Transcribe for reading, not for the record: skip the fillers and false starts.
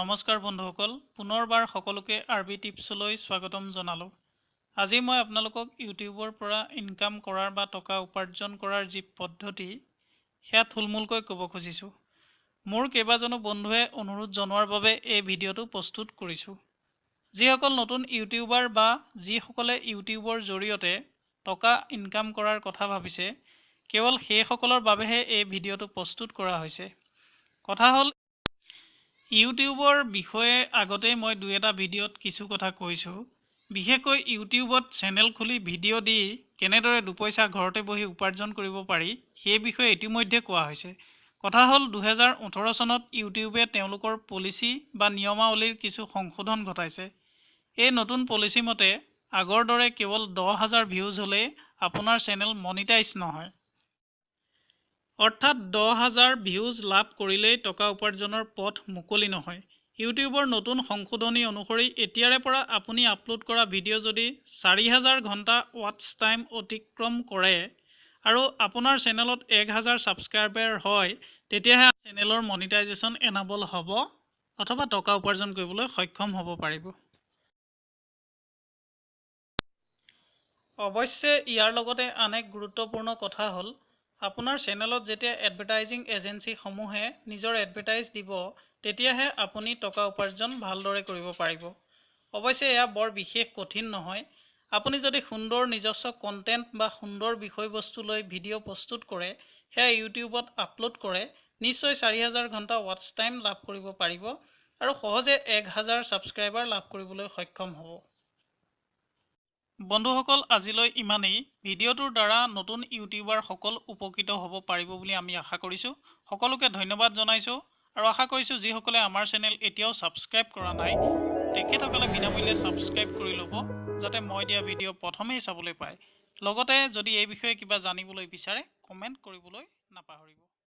নমস্কাৰ বন্ধুসকল, পুনৰবাৰ সকলোকে আৰবি টিপছলৈ স্বাগতম জনালোঁ। আজি মই আপোনালোকক ইউটিউবৰ পৰা ইনকাম কৰাৰ বা টকা উপাৰ্জন কৰাৰ যি পদ্ধতি সেয়া থুলমূলকৈ ক'ব খুজিছোঁ। মোৰ কেইবাজনো বন্ধুৱে অনুৰোধ জনোৱাৰ বাবে এই ভিডিঅ'টো প্ৰস্তুত কৰিছোঁ। যিসকল নতুন ইউটিউবাৰ বা যিসকলে ইউটিউবৰ জৰিয়তে টকা ইনকাম কৰাৰ কথা ভাবিছে, কেৱল সেইসকলৰ বাবেহে এই ভিডিঅ'টো প্ৰস্তুত কৰা হৈছে। কথা হ'ল, ইউটিউবৰ বিষয়ে আগতে মই দুই এটা ভিডিঅ'ত কিছু কথা কৈছোঁ। বিশেষকৈ ইউটিউবত চেনেল খুলি ভিডিঅ' দি কেনেদৰে দুপইচা ঘৰতে বহি উপাৰ্জন কৰিব পাৰি সেই বিষয়ে ইতিমধ্যে কোৱা হৈছে। কথা হ'ল 2018 চনত ইউটিউবে তেওঁলোকৰ পলিচি বা নিয়মাৱলীৰ কিছু সংশোধন ঘটাইছে। এই নতুন পলিচি মতে আগৰ দৰে কেৱল 10,000 ভিউজ হ'লেই আপোনাৰ চেনেল মনিটাইজ নহয়। অৰ্থাৎ 10,000 ভিউজ লাভ কৰিলেই টকা উপাৰ্জনৰ পথ মুকলি নহয়। ইউটিউবৰ নতুন সংশোধনী অনুসৰি এতিয়াৰে পৰা আপুনি আপলোড কৰা ভিডিঅ' যদি 4,000 ঘণ্টা ৱাটচ টাইম অতিক্ৰম কৰে আৰু আপোনাৰ চেনেলত 1,000 ছাবস্ক্ৰাইবাৰ হয়, তেতিয়াহে চেনেলৰ মনিটাইজেশ্যন এনাবল হ'ব অথবা টকা উপাৰ্জন কৰিবলৈ সক্ষম হ'ব পাৰিব। অৱশ্যে ইয়াৰ লগতে আন এক গুৰুত্বপূৰ্ণ কথা হ'ল, আপোনাৰ চেনেলত যেতিয়া এডভাৰটাইজিং এজেঞ্চিসমূহে নিজৰ এডভাৰটাইজ দিব, তেতিয়াহে আপুনি টকা উপাৰ্জন ভালদৰে কৰিব পাৰিব। অৱশ্যে এয়া বৰ বিশেষ কঠিন নহয়। আপুনি যদি সুন্দৰ নিজস্ব কণ্টেণ্ট বা সুন্দৰ বিষয়বস্তু লৈ ভিডিঅ' প্ৰস্তুত কৰে, সেয়া ইউটিউবত আপলোড কৰে, নিশ্চয় 4,000 ঘণ্টা ৱাটচ টাইম লাভ কৰিব পাৰিব আৰু সহজে 1,000 ছাবস্ক্ৰাইবাৰ লাভ কৰিবলৈ সক্ষম হ'ব। বন্ধুসকল, আজিলৈ ইমানেই। ভিডিঅ'টোৰ দ্বাৰা নতুন ইউটিউবাৰসকল উপকৃত হ'ব পাৰিব বুলি আমি আশা কৰিছোঁ। সকলোকে ধন্যবাদ জনাইছোঁ আৰু আশা কৰিছোঁ যিসকলে আমাৰ চেনেল এতিয়াও ছাবস্ক্ৰাইব কৰা নাই, তেখেতসকলে বিনামূল্যে ছাবস্ক্ৰাইব কৰি ল'ব, যাতে মই দিয়া ভিডিঅ' প্ৰথমেই চাবলৈ পায়। লগতে যদি এই বিষয়ে কিবা জানিবলৈ বিচাৰে, কমেণ্ট কৰিবলৈ নাপাহৰিব।